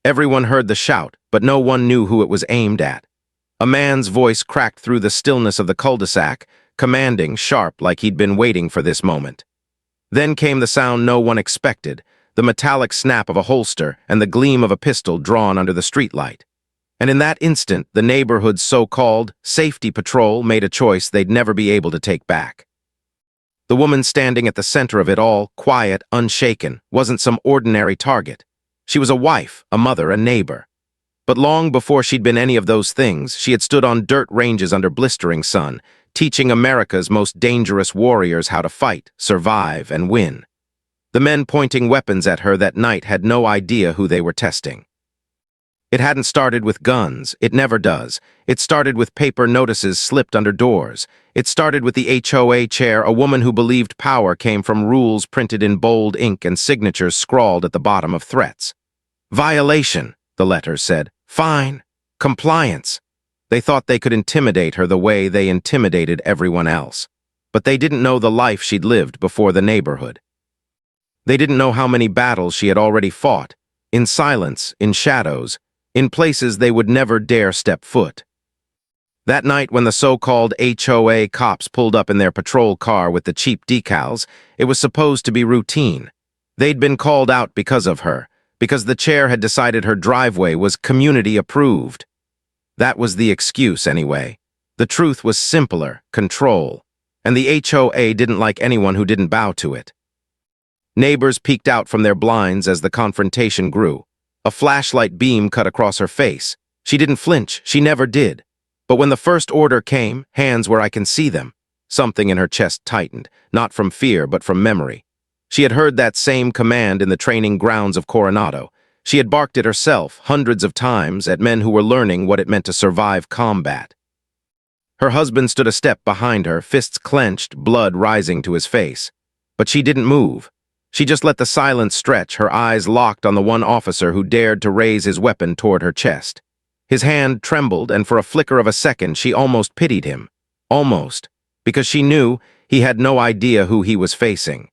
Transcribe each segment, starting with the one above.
Everyone heard the shout, but no one knew who it was aimed at. A man's voice cracked through the stillness of the cul-de-sac, commanding, sharp, like he'd been waiting for this moment. Then came the sound no one expected, the metallic snap of a holster and the gleam of a pistol drawn under the streetlight. And in that instant, the neighborhood's so-called safety patrol made a choice they'd never be able to take back. The woman standing at the center of it all, quiet, unshaken, wasn't some ordinary target. She was a wife, a mother, a neighbor. But long before she'd been any of those things, she had stood on dirt ranges under blistering sun, teaching America's most dangerous warriors how to fight, survive, and win. The men pointing weapons at her that night had no idea who they were testing. It hadn't started with guns. It never does. It started with paper notices slipped under doors. It started with the HOA chair, a woman who believed power came from rules printed in bold ink and signatures scrawled at the bottom of threats. Violation, the letters said. Fine. Compliance. They thought they could intimidate her the way they intimidated everyone else. But they didn't know the life she'd lived before the neighborhood. They didn't know how many battles she had already fought, in silence, in shadows, in places they would never dare step foot. That night when the so-called HOA cops pulled up in their patrol car with the cheap decals, it was supposed to be routine. They'd been called out because of her, because the chair had decided her driveway was community approved. That was the excuse anyway. The truth was simpler, control. And the HOA didn't like anyone who didn't bow to it. Neighbors peeked out from their blinds as the confrontation grew. A flashlight beam cut across her face. She didn't flinch, she never did. But when the first order came, hands where I can see them, something in her chest tightened, not from fear but from memory. She had heard that same command in the training grounds of Coronado. She had barked it herself hundreds of times at men who were learning what it meant to survive combat. Her husband stood a step behind her, fists clenched, blood rising to his face. But she didn't move. She just let the silence stretch, her eyes locked on the one officer who dared to raise his weapon toward her chest. His hand trembled, and for a flicker of a second she almost pitied him. Almost. Because she knew he had no idea who he was facing.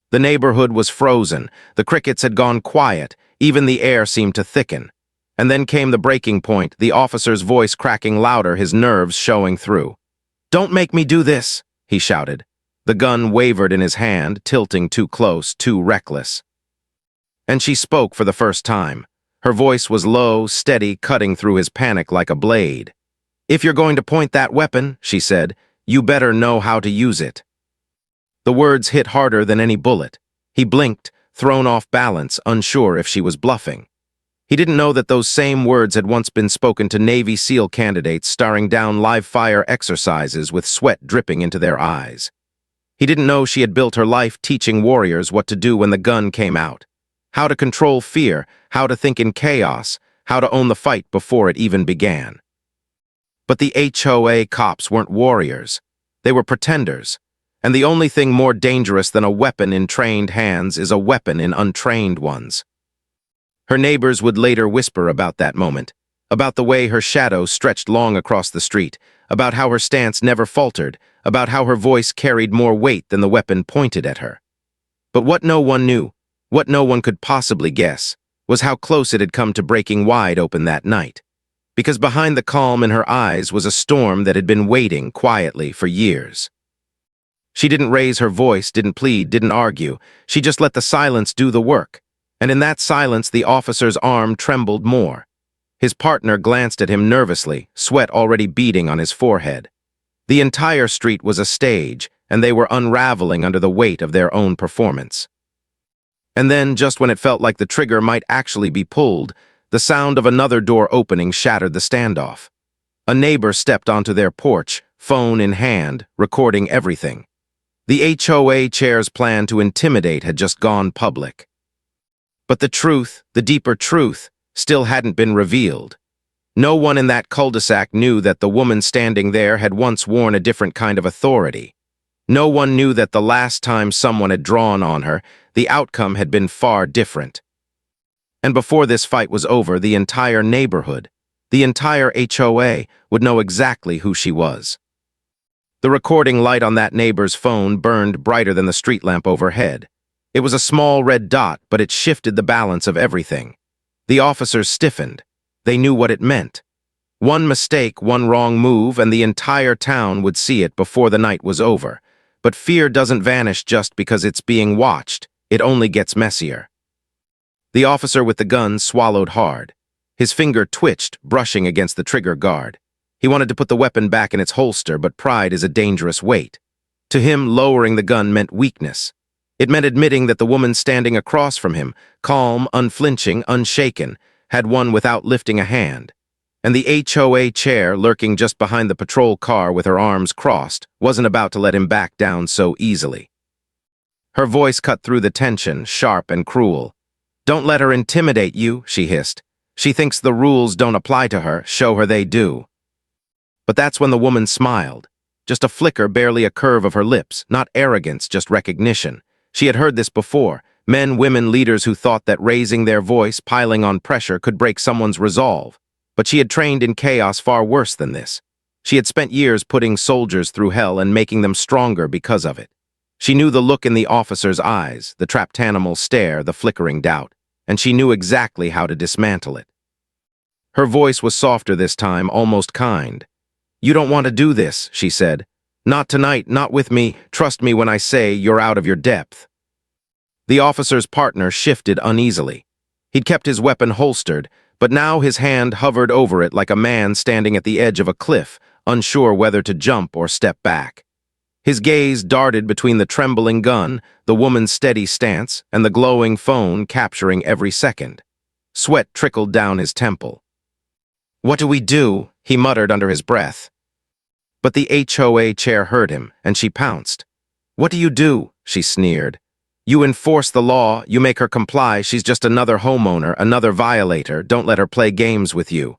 The neighborhood was frozen. The crickets had gone quiet. Even the air seemed to thicken. And then came the breaking point, the officer's voice cracking louder, his nerves showing through. "Don't make me do this," he shouted. The gun wavered in his hand, tilting too close, too reckless. And she spoke for the first time. Her voice was low, steady, cutting through his panic like a blade. "If you're going to point that weapon," she said, "you better know how to use it." The words hit harder than any bullet. He blinked, thrown off balance, unsure if she was bluffing. He didn't know that those same words had once been spoken to Navy SEAL candidates staring down live-fire exercises with sweat dripping into their eyes. He didn't know she had built her life teaching warriors what to do when the gun came out. How to control fear, how to think in chaos, how to own the fight before it even began. But the HOA cops weren't warriors. They were pretenders. And the only thing more dangerous than a weapon in trained hands is a weapon in untrained ones. Her neighbors would later whisper about that moment, about the way her shadow stretched long across the street, about how her stance never faltered, about how her voice carried more weight than the weapon pointed at her. But what no one knew, what no one could possibly guess, was how close it had come to breaking wide open that night. Because behind the calm in her eyes was a storm that had been waiting quietly for years. She didn't raise her voice, didn't plead, didn't argue. She just let the silence do the work. And in that silence, the officer's arm trembled more. His partner glanced at him nervously, sweat already beading on his forehead. The entire street was a stage, and they were unraveling under the weight of their own performance. And then, just when it felt like the trigger might actually be pulled, the sound of another door opening shattered the standoff. A neighbor stepped onto their porch, phone in hand, recording everything. The HOA chair's plan to intimidate had just gone public. But the truth, the deeper truth, still hadn't been revealed. No one in that cul-de-sac knew that the woman standing there had once worn a different kind of authority. No one knew that the last time someone had drawn on her, the outcome had been far different. And before this fight was over, the entire neighborhood, the entire HOA, would know exactly who she was. The recording light on that neighbor's phone burned brighter than the street lamp overhead. It was a small red dot, but it shifted the balance of everything. The officers stiffened. They knew what it meant. One mistake, one wrong move, and the entire town would see it before the night was over. But fear doesn't vanish just because it's being watched. It only gets messier. The officer with the gun swallowed hard. His finger twitched, brushing against the trigger guard. He wanted to put the weapon back in its holster, but pride is a dangerous weight. To him, lowering the gun meant weakness. It meant admitting that the woman standing across from him, calm, unflinching, unshaken, had won without lifting a hand. And the HOA chair, lurking just behind the patrol car with her arms crossed, wasn't about to let him back down so easily. Her voice cut through the tension, sharp and cruel. "Don't let her intimidate you," she hissed. "She thinks the rules don't apply to her. Show her they do." But that's when the woman smiled. Just a flicker, barely a curve of her lips, not arrogance, just recognition. She had heard this before. Men, women, leaders who thought that raising their voice, piling on pressure, could break someone's resolve. But she had trained in chaos far worse than this. She had spent years putting soldiers through hell and making them stronger because of it. She knew the look in the officer's eyes, the trapped animal stare, the flickering doubt, and she knew exactly how to dismantle it. Her voice was softer this time, almost kind. "You don't want to do this," she said. "Not tonight, not with me. Trust me when I say you're out of your depth." The officer's partner shifted uneasily. He'd kept his weapon holstered, but now his hand hovered over it like a man standing at the edge of a cliff, unsure whether to jump or step back. His gaze darted between the trembling gun, the woman's steady stance, and the glowing phone capturing every second. Sweat trickled down his temple. "What do we do?" he muttered under his breath. But the HOA chair heard him, and she pounced. "What do you do?" she sneered. "You enforce the law, you make her comply. She's just another homeowner, another violator. Don't let her play games with you."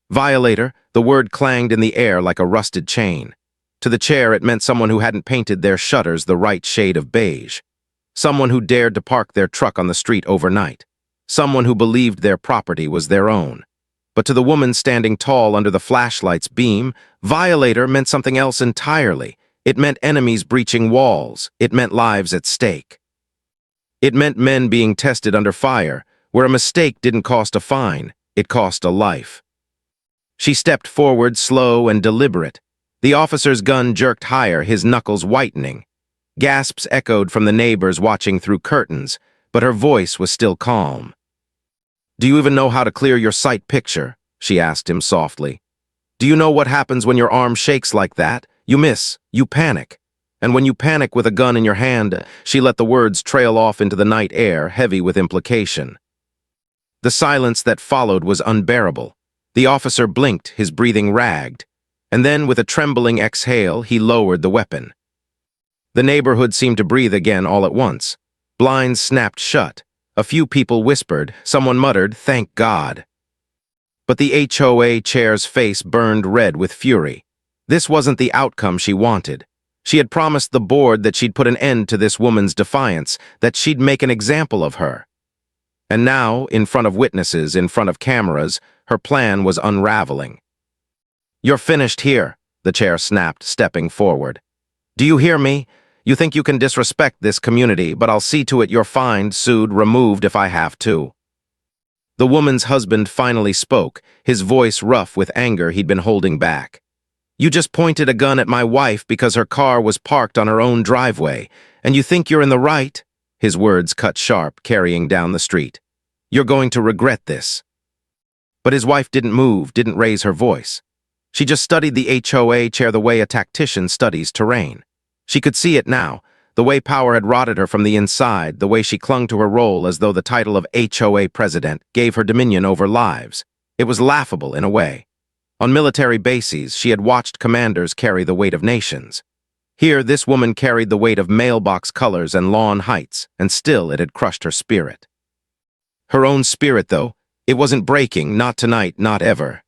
Violator, the word clanged in the air like a rusted chain. To the chair, it meant someone who hadn't painted their shutters the right shade of beige. Someone who dared to park their truck on the street overnight. Someone who believed their property was their own. But to the woman standing tall under the flashlight's beam, violator meant something else entirely. It meant enemies breaching walls. It meant lives at stake. It meant men being tested under fire, where a mistake didn't cost a fine, it cost a life. She stepped forward, slow and deliberate. The officer's gun jerked higher, his knuckles whitening. Gasps echoed from the neighbors watching through curtains, but her voice was still calm. "Do you even know how to clear your sight picture?" she asked him softly. "Do you know what happens when your arm shakes like that? You miss, you panic. And when you panic with a gun in your hand," she let the words trail off into the night air, heavy with implication. The silence that followed was unbearable. The officer blinked, his breathing ragged. And then, with a trembling exhale, he lowered the weapon. The neighborhood seemed to breathe again all at once. Blinds snapped shut. A few people whispered. Someone muttered, "Thank God." But the HOA chair's face burned red with fury. This wasn't the outcome she wanted. She had promised the board that she'd put an end to this woman's defiance, that she'd make an example of her. And now, in front of witnesses, in front of cameras, her plan was unraveling. "You're finished here," the chair snapped, stepping forward. "Do you hear me? You think you can disrespect this community, but I'll see to it you're fined, sued, removed if I have to." The woman's husband finally spoke, his voice rough with anger he'd been holding back. "You just pointed a gun at my wife because her car was parked on her own driveway, and you think you're in the right?" His words cut sharp, carrying down the street. "You're going to regret this." But his wife didn't move, didn't raise her voice. She just studied the HOA chair the way a tactician studies terrain. She could see it now, the way power had rotted her from the inside, the way she clung to her role as though the title of HOA president gave her dominion over lives. It was laughable in a way. On military bases, she had watched commanders carry the weight of nations. Here, this woman carried the weight of mailbox colors and lawn heights, and still it had crushed her spirit. Her own spirit, though, it wasn't breaking, not tonight, not ever.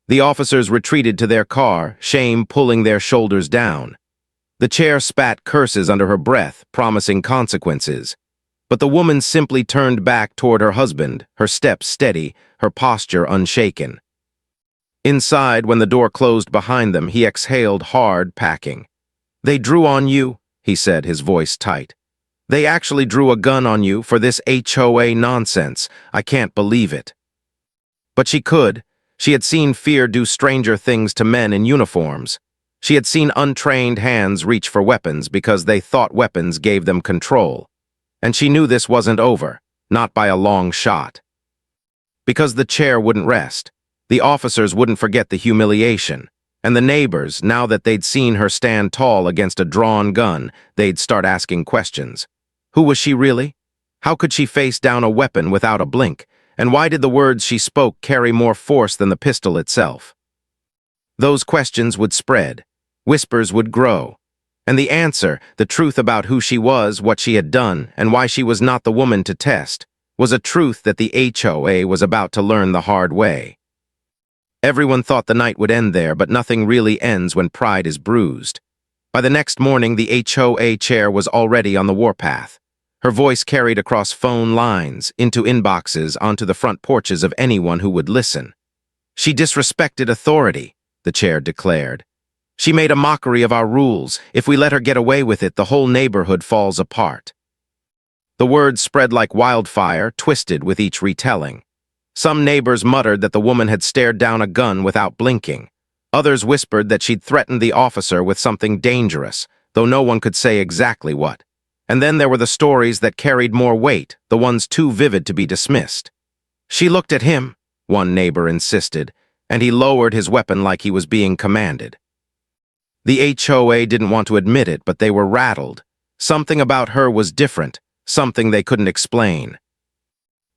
The officers retreated to their car, shame pulling their shoulders down. The chair spat curses under her breath, promising consequences. But the woman simply turned back toward her husband, her steps steady, her posture unshaken. Inside, when the door closed behind them, he exhaled hard, packing. "They drew on you," he said, his voice tight. They actually drew a gun on you for this HOA nonsense. I can't believe it. But she could. She had seen fear do stranger things to men in uniforms. She had seen untrained hands reach for weapons because they thought weapons gave them control. And she knew this wasn't over, not by a long shot. Because the chair wouldn't rest, the officers wouldn't forget the humiliation, and the neighbors, now that they'd seen her stand tall against a drawn gun, they'd start asking questions. Who was she really? How could she face down a weapon without a blink? And why did the words she spoke carry more force than the pistol itself? Those questions would spread. Whispers would grow. And the answer, the truth about who she was, what she had done, and why she was not the woman to test, was a truth that the HOA was about to learn the hard way. Everyone thought the night would end there, but nothing really ends when pride is bruised. By the next morning, the HOA chair was already on the warpath. Her voice carried across phone lines, into inboxes, onto the front porches of anyone who would listen. She disrespected authority, the chair declared. She made a mockery of our rules. If we let her get away with it, the whole neighborhood falls apart. The words spread like wildfire, twisted with each retelling. Some neighbors muttered that the woman had stared down a gun without blinking. Others whispered that she'd threatened the officer with something dangerous, though no one could say exactly what. And then there were the stories that carried more weight, the ones too vivid to be dismissed. She looked at him, one neighbor insisted, and he lowered his weapon like he was being commanded. The HOA didn't want to admit it, but they were rattled. Something about her was different, something they couldn't explain.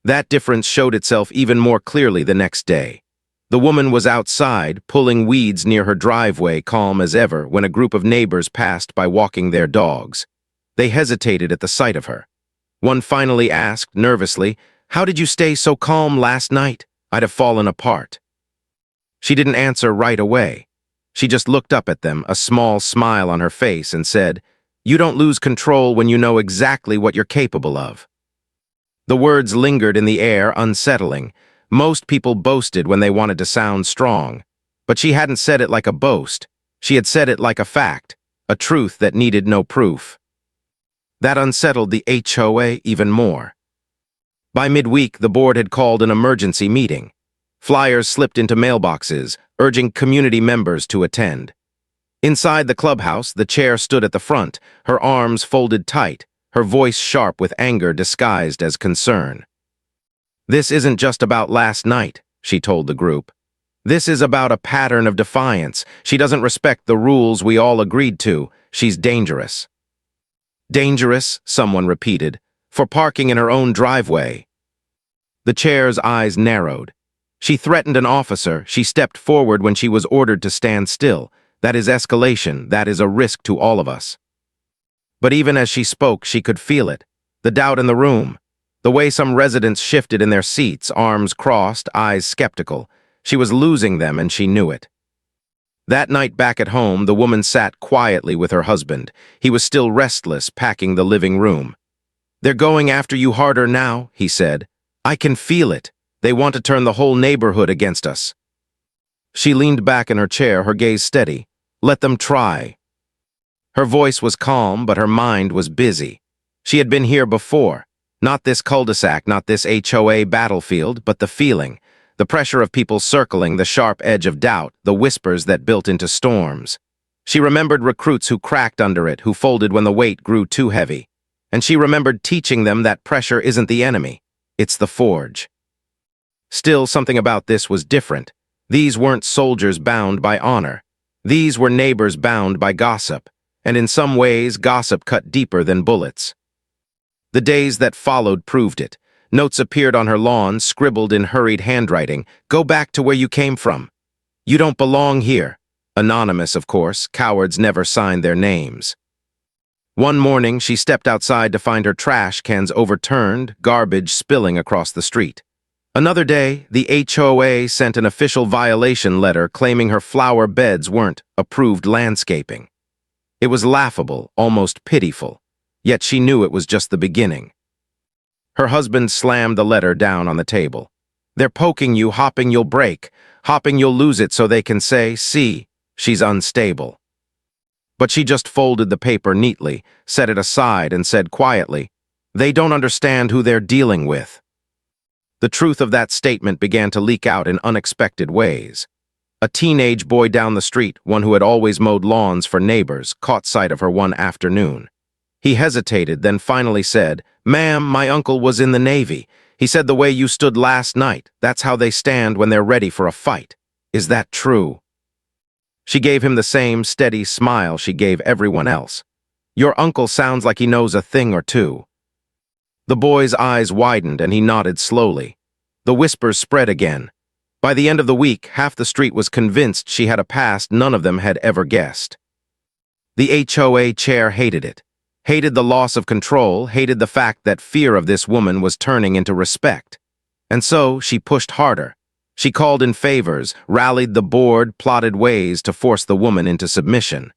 That difference showed itself even more clearly the next day. The woman was outside, pulling weeds near her driveway, calm as ever, when a group of neighbors passed by walking their dogs. They hesitated at the sight of her. One finally asked, nervously, "How did you stay so calm last night? I'd have fallen apart." She didn't answer right away. She just looked up at them, a small smile on her face, and said, "You don't lose control when you know exactly what you're capable of." The words lingered in the air, unsettling. Most people boasted when they wanted to sound strong. But she hadn't said it like a boast. She had said it like a fact, a truth that needed no proof. That unsettled the HOA even more. By midweek, the board had called an emergency meeting. Flyers slipped into mailboxes, urging community members to attend. Inside the clubhouse, the chair stood at the front, her arms folded tight, her voice sharp with anger disguised as concern. "This isn't just about last night," she told the group. "This is about a pattern of defiance. She doesn't respect the rules we all agreed to. She's dangerous." "Dangerous," someone repeated, "for parking in her own driveway." The chair's eyes narrowed. She threatened an officer. She stepped forward when she was ordered to stand still. That is escalation. That is a risk to all of us. But even as she spoke, she could feel it. The doubt in the room. The way some residents shifted in their seats, arms crossed, eyes skeptical. She was losing them, and she knew it. That night back at home, the woman sat quietly with her husband. He was still restless, packing the living room. "They're going after you harder now," he said. "I can feel it. They want to turn the whole neighborhood against us." She leaned back in her chair, her gaze steady. "Let them try." Her voice was calm, but her mind was busy. She had been here before. Not this cul-de-sac, not this HOA battlefield, but the feeling. The pressure of people circling, the sharp edge of doubt, the whispers that built into storms. She remembered recruits who cracked under it, who folded when the weight grew too heavy. And she remembered teaching them that pressure isn't the enemy. It's the forge. Still, something about this was different. These weren't soldiers bound by honor. These were neighbors bound by gossip. And in some ways, gossip cut deeper than bullets. The days that followed proved it. Notes appeared on her lawn, scribbled in hurried handwriting. "Go back to where you came from. You don't belong here." Anonymous, of course. Cowards never signed their names. One morning, she stepped outside to find her trash cans overturned, garbage spilling across the street. Another day, the HOA sent an official violation letter claiming her flower beds weren't approved landscaping. It was laughable, almost pitiful, yet she knew it was just the beginning. Her husband slammed the letter down on the table. "They're poking you, hopping you'll break, hopping you'll lose it so they can say, 'See, she's unstable.'" But she just folded the paper neatly, set it aside, and said quietly, "They don't understand who they're dealing with." The truth of that statement began to leak out in unexpected ways. A teenage boy down the street, one who had always mowed lawns for neighbors, caught sight of her one afternoon. He hesitated, then finally said, "Ma'am, my uncle was in the Navy. He said the way you stood last night, that's how they stand when they're ready for a fight. Is that true?" She gave him the same steady smile she gave everyone else. "Your uncle sounds like he knows a thing or two." The boy's eyes widened and he nodded slowly. The whispers spread again. By the end of the week, half the street was convinced she had a past none of them had ever guessed. The HOA chair hated it. Hated the loss of control, hated the fact that fear of this woman was turning into respect. And so she pushed harder. She called in favors, rallied the board, plotted ways to force the woman into submission.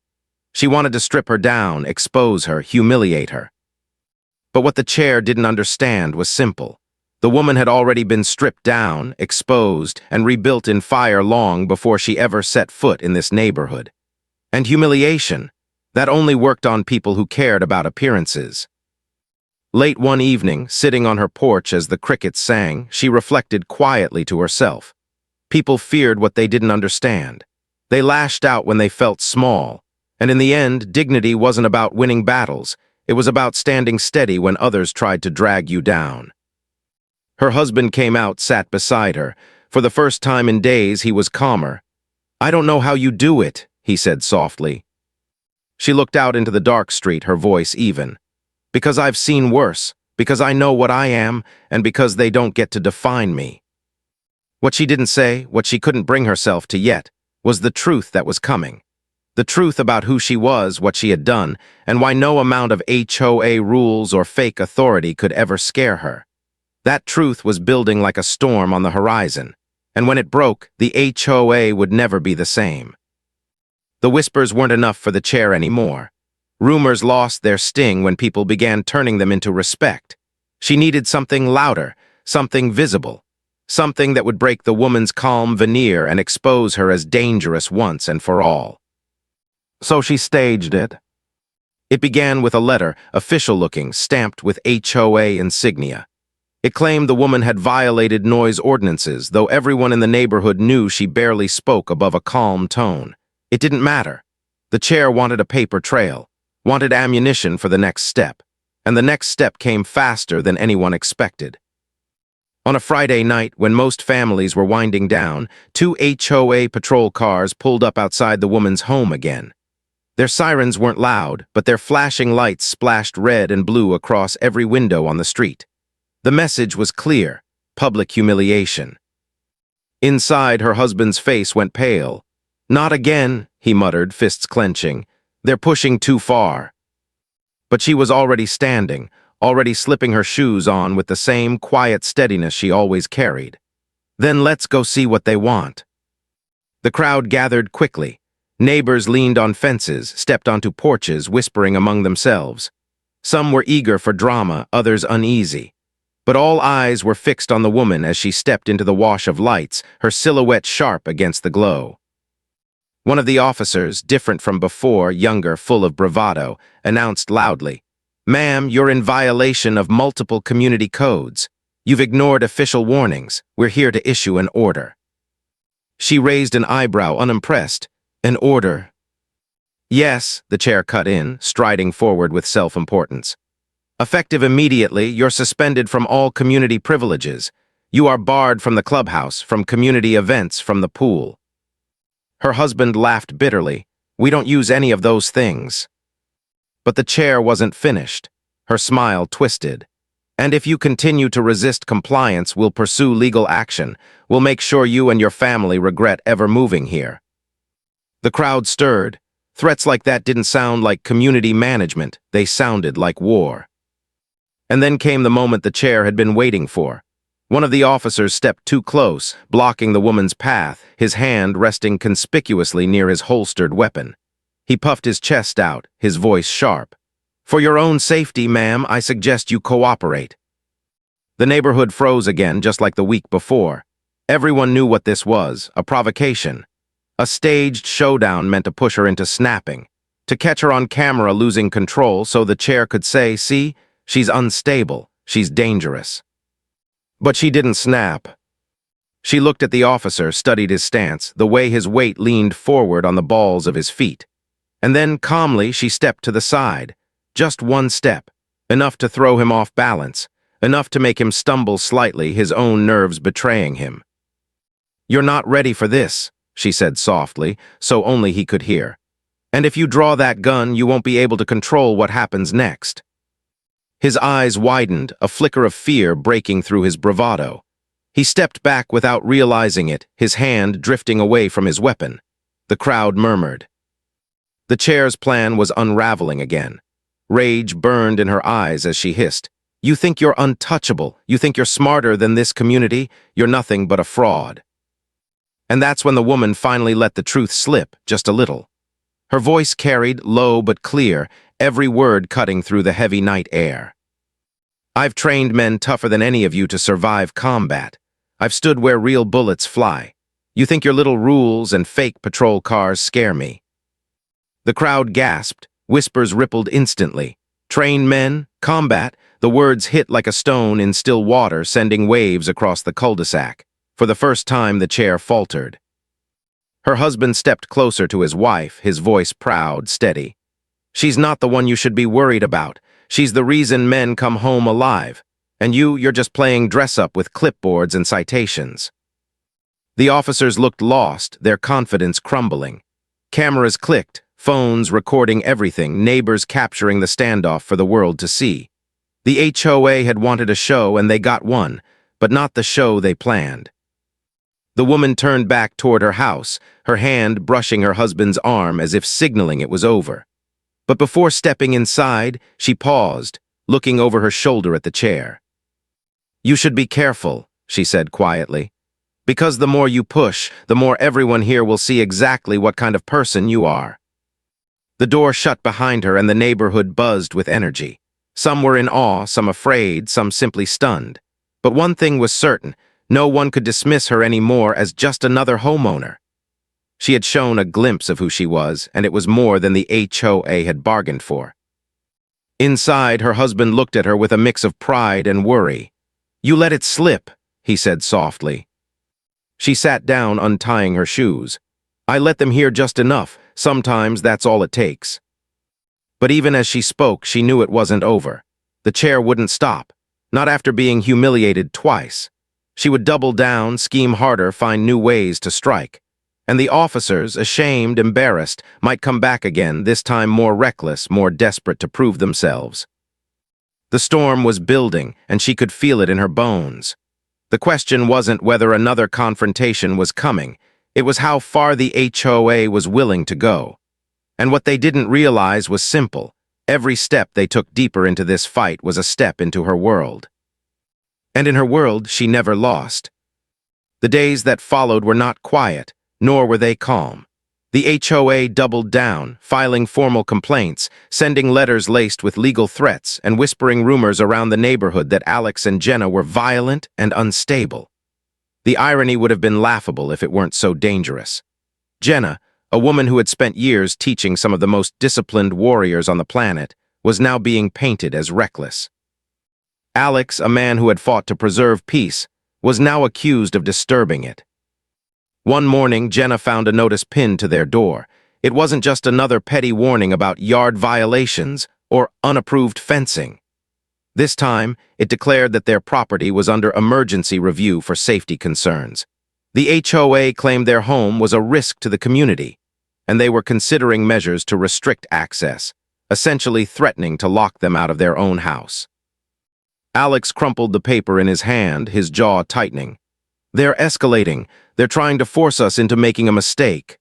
She wanted to strip her down, expose her, humiliate her. But what the chair didn't understand was simple. The woman had already been stripped down, exposed, and rebuilt in fire long before she ever set foot in this neighborhood. And humiliation, that only worked on people who cared about appearances. Late one evening, sitting on her porch as the crickets sang, she reflected quietly to herself. People feared what they didn't understand. They lashed out when they felt small. And in the end, dignity wasn't about winning battles. It was about standing steady when others tried to drag you down. Her husband came out, sat beside her. For the first time in days, he was calmer. "I don't know how you do it," he said softly. She looked out into the dark street, her voice even. "Because I've seen worse, because I know what I am, and because they don't get to define me." What she didn't say, what she couldn't bring herself to yet, was the truth that was coming. The truth about who she was, what she had done, and why no amount of HOA rules or fake authority could ever scare her. That truth was building like a storm on the horizon, and when it broke, the HOA would never be the same. The whispers weren't enough for the chair anymore. Rumors lost their sting when people began turning them into respect. She needed something louder, something visible, something that would break the woman's calm veneer and expose her as dangerous once and for all. So she staged it. It began with a letter, official-looking, stamped with HOA insignia. It claimed the woman had violated noise ordinances, though everyone in the neighborhood knew she barely spoke above a calm tone. It didn't matter. The chair wanted a paper trail, wanted ammunition for the next step, and the next step came faster than anyone expected. On a Friday night, when most families were winding down, 2 HOA patrol cars pulled up outside the woman's home again. Their sirens weren't loud, but their flashing lights splashed red and blue across every window on the street. The message was clear: public humiliation. Inside, her husband's face went pale. "Not again," he muttered, fists clenching. "They're pushing too far." But she was already standing, already slipping her shoes on with the same quiet steadiness she always carried. "Then let's go see what they want." The crowd gathered quickly. Neighbors leaned on fences, stepped onto porches, whispering among themselves. Some were eager for drama, others uneasy. But all eyes were fixed on the woman as she stepped into the wash of lights, her silhouette sharp against the glow. One of the officers, different from before, younger, full of bravado, announced loudly, "Ma'am, you're in violation of multiple community codes. You've ignored official warnings. We're here to issue an order." She raised an eyebrow, unimpressed. "An order?" "Yes," the chair cut in, striding forward with self-importance. "Effective immediately, you're suspended from all community privileges. You are barred from the clubhouse, from community events, from the pool." Her husband laughed bitterly. "We don't use any of those things." But the chair wasn't finished. Her smile twisted. "And if you continue to resist compliance, we'll pursue legal action. We'll make sure you and your family regret ever moving here." The crowd stirred. Threats like that didn't sound like community management. They sounded like war. And then came the moment the chair had been waiting for. One of the officers stepped too close, blocking the woman's path, his hand resting conspicuously near his holstered weapon. He puffed his chest out, his voice sharp. "For your own safety, ma'am, I suggest you cooperate." The neighborhood froze again, just like the week before. Everyone knew what this was, a provocation. A staged showdown meant to push her into snapping. to catch her on camera losing control so the chair could say, "See, she's unstable, she's dangerous." But she didn't snap. She looked at the officer, studied his stance, the way his weight leaned forward on the balls of his feet. And then, calmly, she stepped to the side. Just one step, enough to throw him off balance, enough to make him stumble slightly, his own nerves betraying him. "You're not ready for this," she said softly, so only he could hear. "And if you draw that gun, you won't be able to control what happens next." His eyes widened, a flicker of fear breaking through his bravado. He stepped back without realizing it, his hand drifting away from his weapon. The crowd murmured. The chair's plan was unraveling again. Rage burned in her eyes as she hissed, "You think you're untouchable. You think you're smarter than this community. You're nothing but a fraud." And that's when the woman finally let the truth slip, just a little. Her voice carried, low but clear, every word cutting through the heavy night air. "I've trained men tougher than any of you to survive combat. I've stood where real bullets fly. You think your little rules and fake patrol cars scare me?" The crowd gasped, whispers rippled instantly. Trained men, combat, the words hit like a stone in still water, sending waves across the cul-de-sac. For the first time, the chair faltered. Her husband stepped closer to his wife, his voice proud, steady. "She's not the one you should be worried about. She's the reason men come home alive. And you're just playing dress-up with clipboards and citations." The officers looked lost, their confidence crumbling. Cameras clicked, phones recording everything, neighbors capturing the standoff for the world to see. The HOA had wanted a show, and they got one, but not the show they planned. The woman turned back toward her house, her hand brushing her husband's arm as if signaling it was over. But before stepping inside, she paused, looking over her shoulder at the chair. "You should be careful," she said quietly. "Because the more you push, the more everyone here will see exactly what kind of person you are." The door shut behind her and the neighborhood buzzed with energy. Some were in awe, some afraid, some simply stunned. But one thing was certain, no one could dismiss her anymore as just another homeowner. She had shown a glimpse of who she was, and it was more than the HOA had bargained for. Inside, her husband looked at her with a mix of pride and worry. "You let it slip," he said softly. She sat down, untying her shoes. "I let them hear just enough. Sometimes that's all it takes." But even as she spoke, she knew it wasn't over. The chair wouldn't stop, not after being humiliated twice. She would double down, scheme harder, find new ways to strike. And the officers, ashamed, embarrassed, might come back again, this time more reckless, more desperate to prove themselves. The storm was building, and she could feel it in her bones. The question wasn't whether another confrontation was coming. It was how far the HOA was willing to go. And what they didn't realize was simple. Every step they took deeper into this fight was a step into her world. And in her world, she never lost. The days that followed were not quiet, nor were they calm. The HOA doubled down, filing formal complaints, sending letters laced with legal threats, and whispering rumors around the neighborhood that Alex and Jenna were violent and unstable. The irony would have been laughable if it weren't so dangerous. Jenna, a woman who had spent years teaching some of the most disciplined warriors on the planet, was now being painted as reckless. Alex, a man who had fought to preserve peace, was now accused of disturbing it. One morning, Jenna found a notice pinned to their door. It wasn't just another petty warning about yard violations or unapproved fencing. This time, it declared that their property was under emergency review for safety concerns. The HOA claimed their home was a risk to the community, and they were considering measures to restrict access, essentially threatening to lock them out of their own house. Alex crumpled the paper in his hand, his jaw tightening. "They're escalating. They're trying to force us into making a mistake."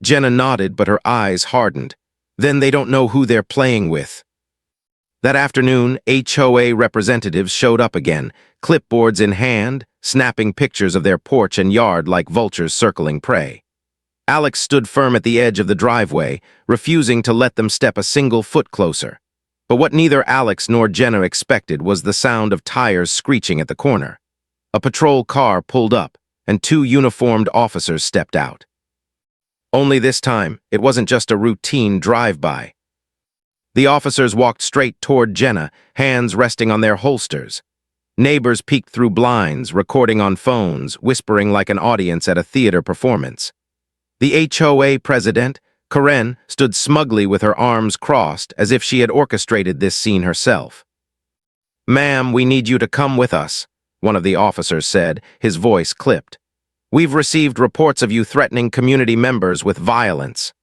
Jenna nodded, but her eyes hardened. "Then they don't know who they're playing with." That afternoon, HOA representatives showed up again, clipboards in hand, snapping pictures of their porch and yard like vultures circling prey. Alex stood firm at the edge of the driveway, refusing to let them step a single foot closer. But what neither Alex nor Jenna expected was the sound of tires screeching at the corner. A patrol car pulled up, and two uniformed officers stepped out. Only this time, it wasn't just a routine drive-by. The officers walked straight toward Jenna, hands resting on their holsters. Neighbors peeked through blinds, recording on phones, whispering like an audience at a theater performance. The HOA president, Karen, stood smugly with her arms crossed, as if she had orchestrated this scene herself. "Ma'am, we need you to come with us," one of the officers said, his voice clipped. "We've received reports of you threatening community members with violence."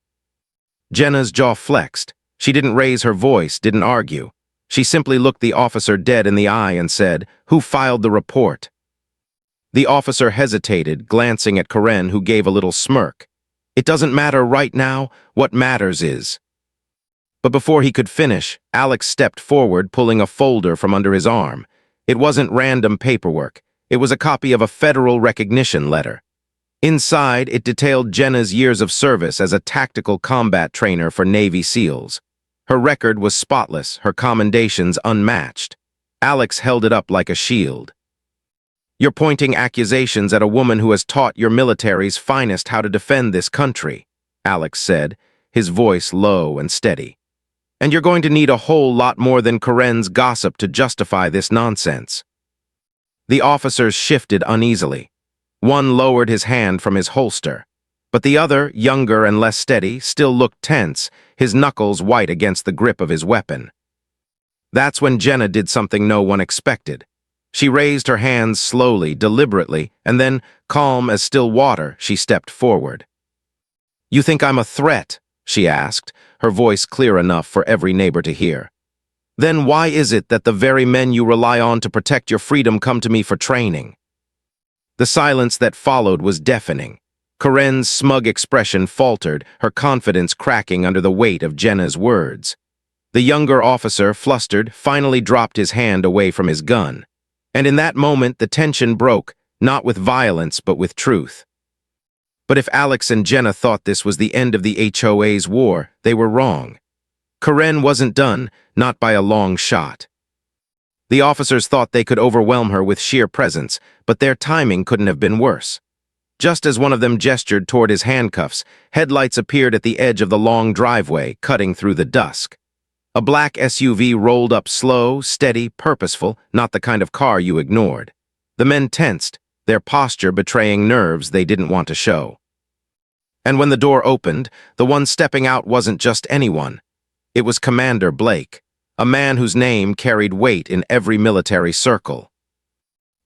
Jenna's jaw flexed. She didn't raise her voice, didn't argue. She simply looked the officer dead in the eye and said, "Who filed the report?" The officer hesitated, glancing at Karen, who gave a little smirk. "It doesn't matter right now. What matters is..." But before he could finish, Alex stepped forward, pulling a folder from under his arm. It wasn't random paperwork. It was a copy of a federal recognition letter. Inside, it detailed Jenna's years of service as a tactical combat trainer for Navy SEALs. Her record was spotless, her commendations unmatched. Alex held it up like a shield. "You're pointing accusations at a woman who has taught your military's finest how to defend this country," Alex said, his voice low and steady. "And you're going to need a whole lot more than Karen's gossip to justify this nonsense." The officers shifted uneasily. One lowered his hand from his holster, but the other, younger and less steady, still looked tense, his knuckles white against the grip of his weapon. That's when Jenna did something no one expected. She raised her hands slowly, deliberately, and then, calm as still water, she stepped forward. "You think I'm a threat?" she asked, her voice clear enough for every neighbor to hear. "Then why is it that the very men you rely on to protect your freedom come to me for training?" The silence that followed was deafening. Karen's smug expression faltered, her confidence cracking under the weight of Jenna's words. The younger officer, flustered, finally dropped his hand away from his gun. And in that moment, the tension broke, not with violence, but with truth. But if Alex and Jenna thought this was the end of the HOA's war, they were wrong. Karen wasn't done, not by a long shot. The officers thought they could overwhelm her with sheer presence, but their timing couldn't have been worse. Just as one of them gestured toward his handcuffs, headlights appeared at the edge of the long driveway, cutting through the dusk. A black SUV rolled up slow, steady, purposeful, not the kind of car you ignored. The men tensed, their posture betraying nerves they didn't want to show. And when the door opened, the one stepping out wasn't just anyone. It was Commander Blake, a man whose name carried weight in every military circle.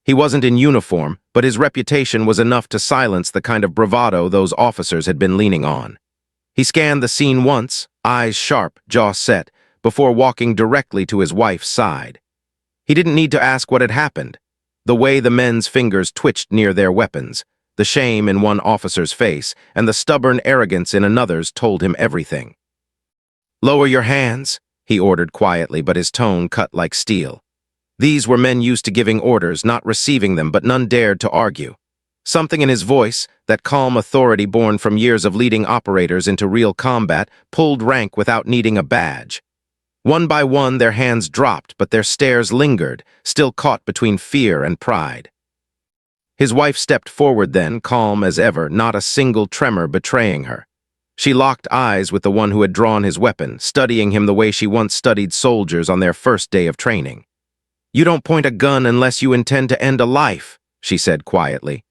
He wasn't in uniform, but his reputation was enough to silence the kind of bravado those officers had been leaning on. He scanned the scene once, eyes sharp, jaw set, before walking directly to his wife's side. He didn't need to ask what had happened. The way the men's fingers twitched near their weapons, the shame in one officer's face, and the stubborn arrogance in another's told him everything. "Lower your hands," he ordered quietly, but his tone cut like steel. These were men used to giving orders, not receiving them, but none dared to argue. Something in his voice, that calm authority born from years of leading operators into real combat, pulled rank without needing a badge. One by one, their hands dropped, but their stares lingered, still caught between fear and pride. His wife stepped forward then, calm as ever, not a single tremor betraying her. She locked eyes with the one who had drawn his weapon, studying him the way she once studied soldiers on their first day of training. "You don't point a gun unless you intend to end a life," she said quietly.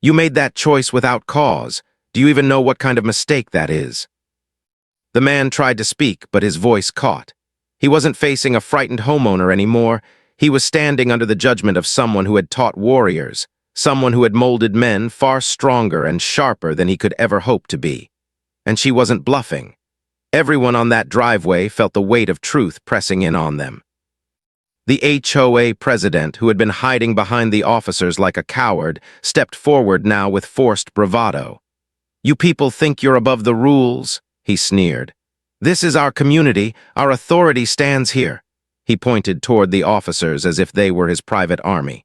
"You made that choice without cause. Do you even know what kind of mistake that is?" The man tried to speak, but his voice caught. He wasn't facing a frightened homeowner anymore. He was standing under the judgment of someone who had taught warriors, someone who had molded men far stronger and sharper than he could ever hope to be. And she wasn't bluffing. Everyone on that driveway felt the weight of truth pressing in on them. The HOA president, who had been hiding behind the officers like a coward, stepped forward now with forced bravado. "You people think you're above the rules," he sneered. "This is our community. Our authority stands here." He pointed toward the officers as if they were his private army.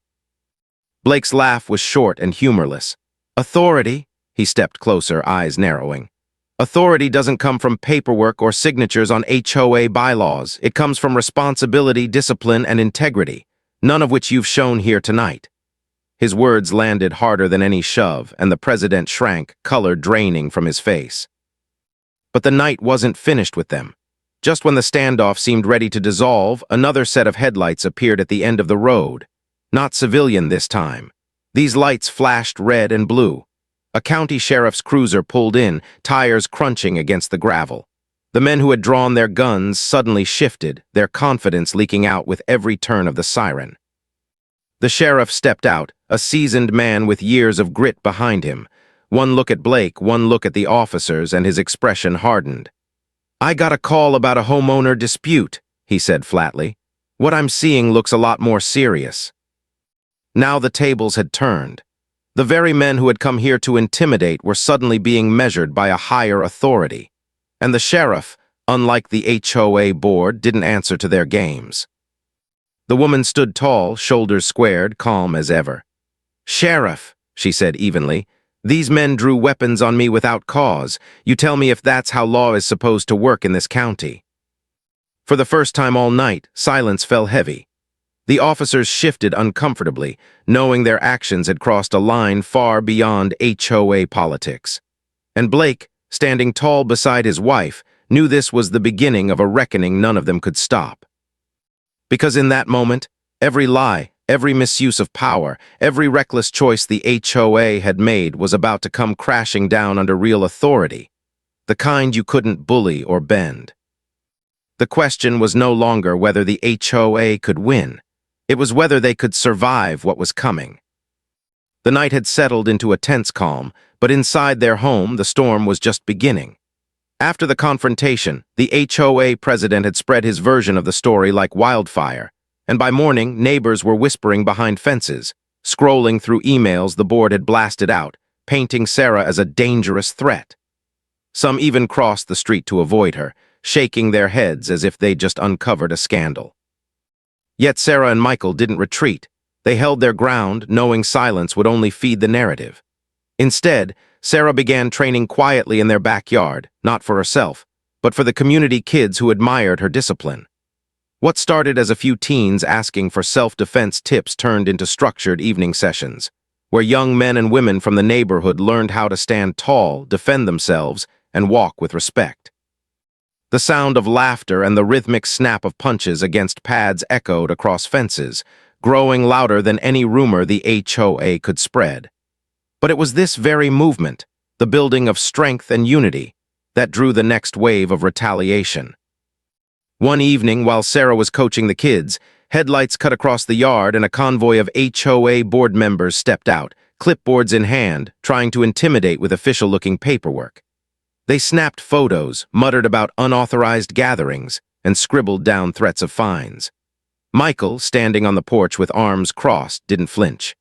Blake's laugh was short and humorless. "Authority?" He stepped closer, eyes narrowing. "Authority doesn't come from paperwork or signatures on HOA bylaws. It comes from responsibility, discipline, and integrity, none of which you've shown here tonight." His words landed harder than any shove, and the president shrank, color draining from his face. But the night wasn't finished with them. Just when the standoff seemed ready to dissolve, another set of headlights appeared at the end of the road. Not civilian this time. These lights flashed red and blue. A county sheriff's cruiser pulled in, tires crunching against the gravel. The men who had drawn their guns suddenly shifted, their confidence leaking out with every turn of the siren. The sheriff stepped out, a seasoned man with years of grit behind him. One look at Blake, one look at the officers, and his expression hardened. "I got a call about a homeowner dispute," he said flatly. "What I'm seeing looks a lot more serious." Now the tables had turned. The very men who had come here to intimidate were suddenly being measured by a higher authority. And the sheriff, unlike the HOA board, didn't answer to their games. The woman stood tall, shoulders squared, calm as ever. "Sheriff," she said evenly, "these men drew weapons on me without cause. You tell me if that's how law is supposed to work in this county." For the first time all night, silence fell heavy. The officers shifted uncomfortably, knowing their actions had crossed a line far beyond HOA politics. And Blake, standing tall beside his wife, knew this was the beginning of a reckoning none of them could stop. Because in that moment, every lie, every misuse of power, every reckless choice the HOA had made was about to come crashing down under real authority, the kind you couldn't bully or bend. The question was no longer whether the HOA could win. It was whether they could survive what was coming. The night had settled into a tense calm, but inside their home, the storm was just beginning. After the confrontation, the HOA president had spread his version of the story like wildfire, and by morning, neighbors were whispering behind fences, scrolling through emails the board had blasted out, painting Sarah as a dangerous threat. Some even crossed the street to avoid her, shaking their heads as if they'd just uncovered a scandal. Yet Sarah and Michael didn't retreat. They held their ground, knowing silence would only feed the narrative. Instead, Sarah began training quietly in their backyard, not for herself, but for the community kids who admired her discipline. What started as a few teens asking for self-defense tips turned into structured evening sessions, where young men and women from the neighborhood learned how to stand tall, defend themselves, and walk with respect. The sound of laughter and the rhythmic snap of punches against pads echoed across fences, growing louder than any rumor the HOA could spread. But it was this very movement, the building of strength and unity, that drew the next wave of retaliation. One evening, while Sarah was coaching the kids, headlights cut across the yard and a convoy of HOA board members stepped out, clipboards in hand, trying to intimidate with official-looking paperwork. They snapped photos, muttered about unauthorized gatherings, and scribbled down threats of fines. Michael, standing on the porch with arms crossed, didn't flinch.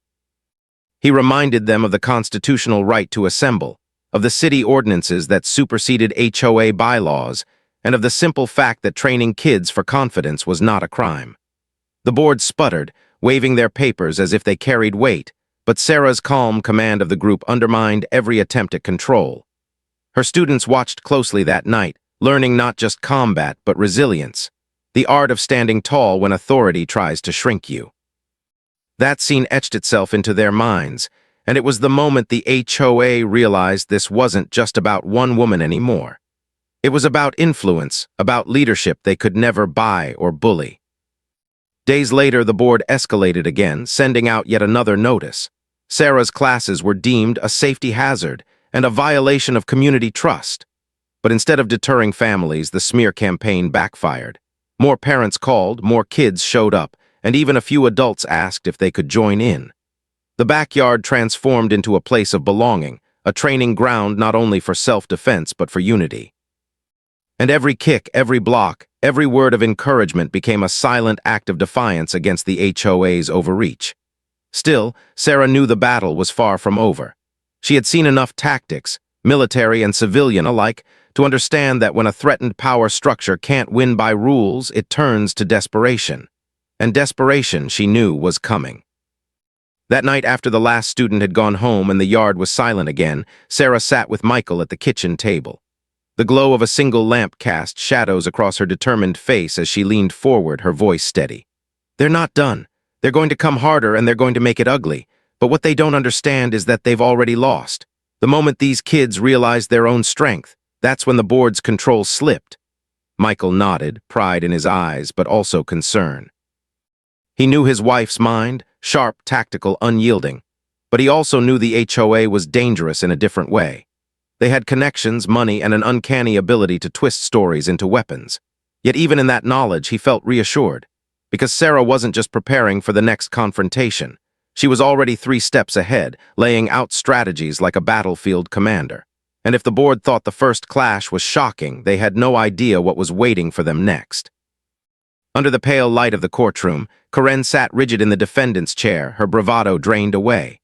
He reminded them of the constitutional right to assemble, of the city ordinances that superseded HOA bylaws, and of the simple fact that training kids for confidence was not a crime. The board sputtered, waving their papers as if they carried weight, but Sarah's calm command of the group undermined every attempt at control. Her students watched closely that night, learning not just combat but resilience, the art of standing tall when authority tries to shrink you. That scene etched itself into their minds, and it was the moment the HOA realized this wasn't just about one woman anymore. It was about influence, about leadership they could never buy or bully. Days later, the board escalated again, sending out yet another notice. Sarah's classes were deemed a safety hazard and a violation of community trust. But instead of deterring families, the smear campaign backfired. More parents called, more kids showed up, and even a few adults asked if they could join in. The backyard transformed into a place of belonging, a training ground not only for self-defense but for unity. And every kick, every block, every word of encouragement became a silent act of defiance against the HOA's overreach. Still, Sarah knew the battle was far from over. She had seen enough tactics, military and civilian alike, to understand that when a threatened power structure can't win by rules, it turns to desperation. And desperation, she knew, was coming. That night after the last student had gone home and the yard was silent again, Sarah sat with Michael at the kitchen table. The glow of a single lamp cast shadows across her determined face as she leaned forward, her voice steady. "They're not done. They're going to come harder and they're going to make it ugly. But what they don't understand is that they've already lost. The moment these kids realized their own strength, that's when the board's control slipped. Michael nodded, pride in his eyes, but also concern. He knew his wife's mind, sharp, tactical, unyielding. But he also knew the HOA was dangerous in a different way. They had connections, money, and an uncanny ability to twist stories into weapons. Yet even in that knowledge, he felt reassured. Because Sarah wasn't just preparing for the next confrontation. She was already 3 steps ahead, laying out strategies like a battlefield commander. And if the board thought the first clash was shocking, they had no idea what was waiting for them next. Under the pale light of the courtroom, Karen sat rigid in the defendant's chair, her bravado drained away.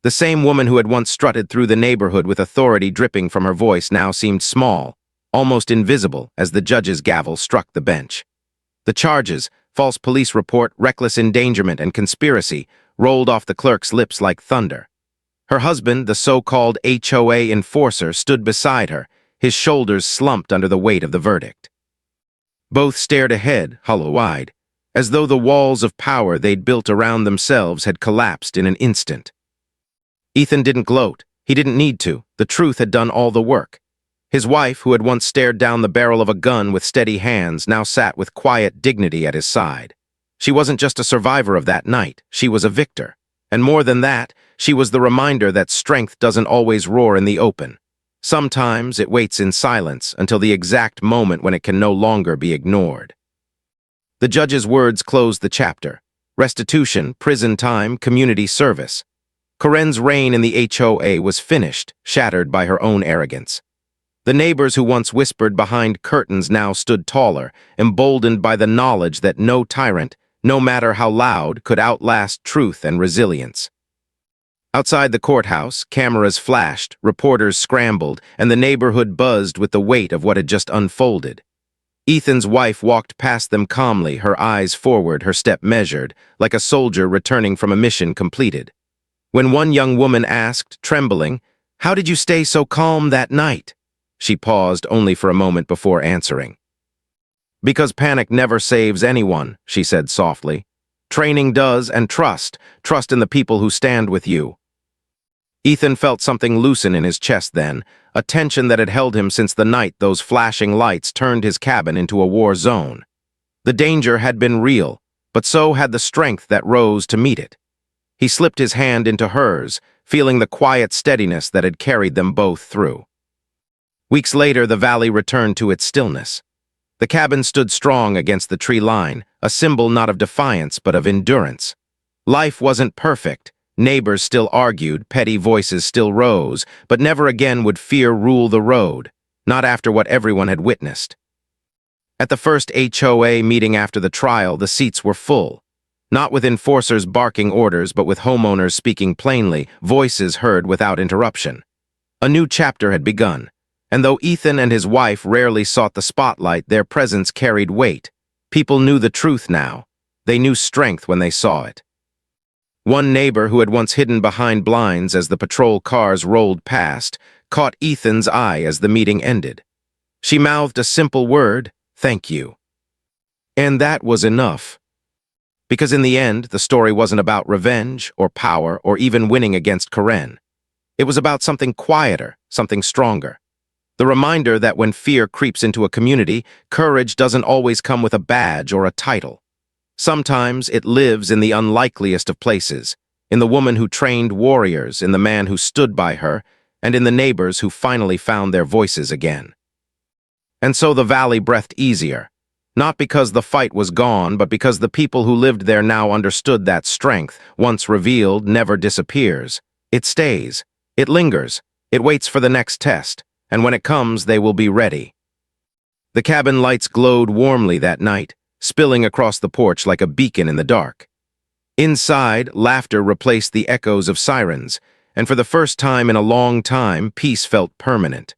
The same woman who had once strutted through the neighborhood with authority dripping from her voice now seemed small, almost invisible, as the judge's gavel struck the bench. The charges, false police report, reckless endangerment, and conspiracy, rolled off the clerk's lips like thunder. Her husband, the so-called HOA enforcer, stood beside her, his shoulders slumped under the weight of the verdict. Both stared ahead, hollow-eyed, as though the walls of power they'd built around themselves had collapsed in an instant. Ethan didn't gloat. He didn't need to. The truth had done all the work. His wife, who had once stared down the barrel of a gun with steady hands, now sat with quiet dignity at his side. She wasn't just a survivor of that night. She was a victor. And more than that, she was the reminder that strength doesn't always roar in the open. Sometimes it waits in silence until the exact moment when it can no longer be ignored. The judge's words closed the chapter. Restitution, prison time, community service. Karen's reign in the HOA was finished, shattered by her own arrogance. The neighbors who once whispered behind curtains now stood taller, emboldened by the knowledge that no tyrant, no matter how loud, could outlast truth and resilience. Outside the courthouse, cameras flashed, reporters scrambled, and the neighborhood buzzed with the weight of what had just unfolded. Ethan's wife walked past them calmly, her eyes forward, her step measured, like a soldier returning from a mission completed. When one young woman asked, trembling, "How did you stay so calm that night?" she paused only for a moment before answering. "Because panic never saves anyone," she said softly. "Training does, and trust in the people who stand with you." Ethan felt something loosen in his chest then, a tension that had held him since the night those flashing lights turned his cabin into a war zone. The danger had been real, but so had the strength that rose to meet it. He slipped his hand into hers, feeling the quiet steadiness that had carried them both through. Weeks later, the valley returned to its stillness. The cabin stood strong against the tree line, a symbol not of defiance but of endurance. Life wasn't perfect. Neighbors still argued, petty voices still rose, but never again would fear rule the road, not after what everyone had witnessed. At the first HOA meeting after the trial, the seats were full. Not with enforcers barking orders, but with homeowners speaking plainly, voices heard without interruption. A new chapter had begun, and though Ethan and his wife rarely sought the spotlight, their presence carried weight. People knew the truth now. They knew strength when they saw it. One neighbor who had once hidden behind blinds as the patrol cars rolled past caught Ethan's eye as the meeting ended. She mouthed a simple word, "Thank you." And that was enough. Because in the end, the story wasn't about revenge or power or even winning against Karen. It was about something quieter, something stronger. The reminder that when fear creeps into a community, courage doesn't always come with a badge or a title. Sometimes it lives in the unlikeliest of places, in the woman who trained warriors, in the man who stood by her, and in the neighbors who finally found their voices again. And so the valley breathed easier. Not because the fight was gone, but because the people who lived there now understood that strength, once revealed, never disappears. It stays. It lingers. It waits for the next test. And when it comes, they will be ready. The cabin lights glowed warmly that night, spilling across the porch like a beacon in the dark. Inside, laughter replaced the echoes of sirens, and for the first time in a long time, peace felt permanent.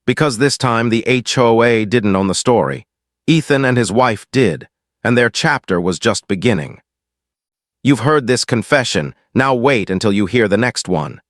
Because this time the HOA didn't own the story. Ethan and his wife did, and their chapter was just beginning. You've heard this confession, now wait until you hear the next one.